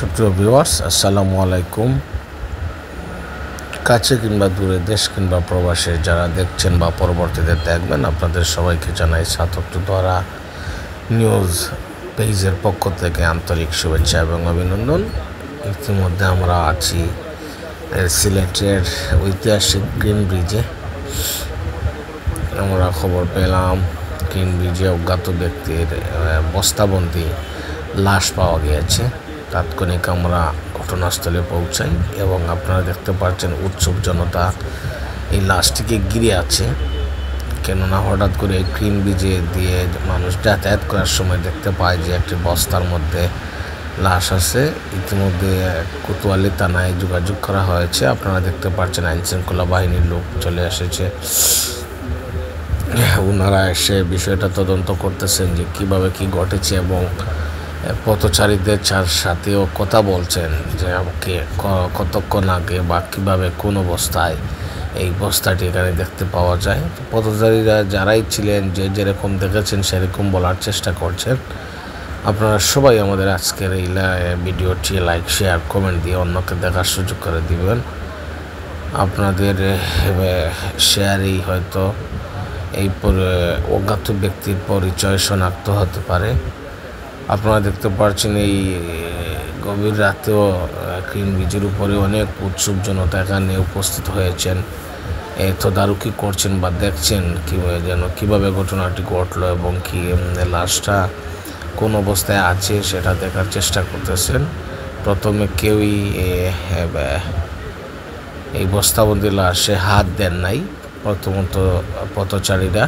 সুপ্রিয় ভিউয়ার্স, আসসালামু আলাইকুম। কাছে কিংবা দূরে, দেশ কিংবা প্রবাসে যারা দেখছেন বা পরবর্তীতে দেখবেন, আপনাদের সবাইকে জানাই ছাত্রদ্বারা নিউজ পেজের পক্ষ থেকে আন্তরিক শুভেচ্ছা এবং অভিনন্দন। ইতিমধ্যে আমরা আছি সিলেটের ঐতিহাসিক গ্রিন ব্রিজে। আমরা খবর পেলাম গ্রিন ব্রিজে অজ্ঞাত ব্যক্তির বস্তাবন্দি লাশ পাওয়া গিয়েছে। তাৎক্ষণিক আমরা ঘটনাস্থলে পৌঁছাই এবং আপনারা দেখতে পাচ্ছেন উৎসুক জনতা এই লাশটিকে ঘিরে আছে। কেননা হঠাৎ করে গ্রিন ব্রিজে দিয়ে মানুষ যাতায়াত করার সময় দেখতে পায় যে একটি বস্তার মধ্যে লাশ আছে। ইতিমধ্যে কোতোয়ালি থানায় যোগাযোগ করা হয়েছে। আপনারা দেখতে পাচ্ছেন আইনশৃঙ্খলা বাহিনীর লোক চলে এসেছে। ওনারা এসে বিষয়টা তদন্ত করতেছেন যে কিভাবে কি ঘটেছে এবং পথচারীদের সাথেও কথা বলছেন যে আমাকে কতক্ষণ আগে বা কীভাবে কোন অবস্থায় এই বস্তাটি এখানে দেখতে পাওয়া যায়। পথচারীরা যারাই ছিলেন যে যেরকম দেখেছেন সেরকম বলার চেষ্টা করছেন। আপনারা সবাই আমাদের আজকের এই ভিডিওটি লাইক, শেয়ার, কমেন্ট দিয়ে অন্যকে দেখার সুযোগ করে দিবেন। আপনাদের শেয়ারেই হয়তো এই অজ্ঞাত ব্যক্তির পরিচয় শনাক্ত হতে পারে। আপনারা দেখতে পাচ্ছেন এই গভীর রাতেও গ্রিন ব্রিজের উপরে অনেক উৎসুক জনতা এখানে উপস্থিত হয়েছেন, তদারকি করছেন বা দেখছেন কীভাবে ঘটনাটি ঘটলো এবং কি লাশটা কোন অবস্থায় আছে সেটা দেখার চেষ্টা করতেছেন। প্রথমে কেউই এই বস্তাবন্দি লাশে হাত দেন নাই। প্রথমত পথচারীরা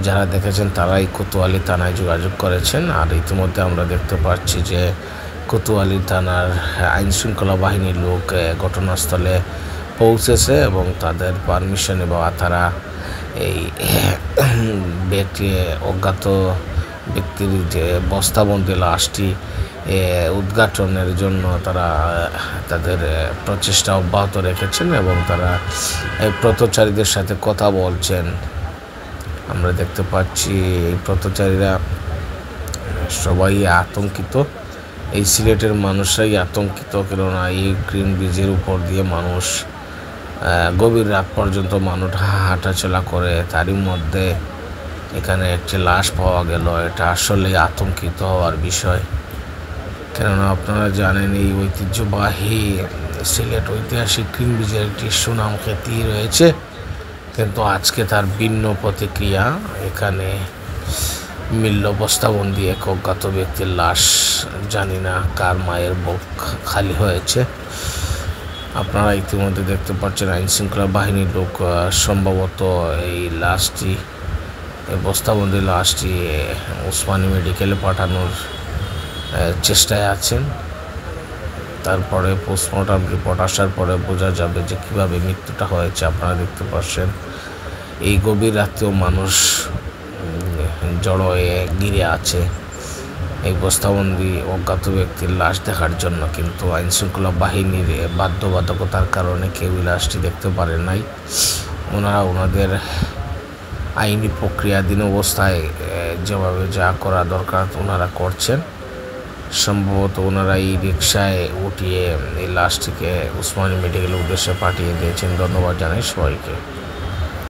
যারা দেখেছেন তারাই কোতোয়ালি থানায় যোগাযোগ করেছেন। আর ইতিমধ্যে আমরা দেখতে পাচ্ছি যে কোতোয়ালি থানার আইনশৃঙ্খলা বাহিনীর লোক ঘটনাস্থলে পৌঁছেছে এবং তাদের পারমিশনে বা তারা এই অজ্ঞাত ব্যক্তির যে বস্তাবন্দি লাশটি উদ্ঘাটনের জন্য তারা তাদের প্রচেষ্টা অব্যাহত রেখেছেন এবং তারা পথচারীদের সাথে কথা বলছেন। আমরা দেখতে পাচ্ছি এই পথচারীরা সবাই আতঙ্কিত। এই সিলেটের মানুষরাই আতঙ্কিত, কেননা এই গ্রিন ব্রিজের উপর দিয়ে মানুষ গভীর রাত পর্যন্ত মানুষ হাঁটাচলা করে, তারই মধ্যে এখানে একটি লাশ পাওয়া গেল। এটা আসলে আতঙ্কিত হওয়ার বিষয়। কেননা আপনারা জানেন এই ঐতিহ্যবাহী সিলেট ঐতিহাসিক গ্রিন ব্রিজের একটি সুনাম খ্যাতি রয়েছে, কিন্তু আজকে তার ভিন্ন প্রতিক্রিয়া। এখানে মিলল বস্তাবন্দি এক অজ্ঞাত ব্যক্তির লাশ। জানি না কার মায়ের বুক খালি হয়েছে। আপনারা ইতিমধ্যে দেখতে পাচ্ছেন আইনশৃঙ্খলা বাহিনীর লোক সম্ভবত এই লাশটি, এই বস্তাবন্দি লাশটি ওসমানী মেডিকেলে পাঠানোর চেষ্টায় আছেন। তারপরে পোস্টমর্টম রিপোর্ট আসার পরে বোঝা যাবে যে কীভাবে মৃত্যুটা হয়েছে। আপনারা দেখতে পাচ্ছেন এই গভীর রাতেও মানুষ জড়ো হয়ে ঘিরে আছে এই বস্তাবন্দি অজ্ঞাত ব্যক্তির লাশ দেখার জন্য, কিন্তু আইনশৃঙ্খলা বাহিনীর বাধ্যবাধকতার কারণে কেউ লাশটি দেখতে পারে নাই। ওনারা ওনাদের আইনি প্রক্রিয়াধীন অবস্থায় যেভাবে যা করা দরকার ওনারা করছেন। সম্ভবত ওনারা এই রিকশায় উঠিয়ে এই লাশটিকে ওসমানী মেডিকেলের উদ্দেশ্যে পাঠিয়ে দিয়েছেন। ধন্যবাদ জানাই সবাইকে।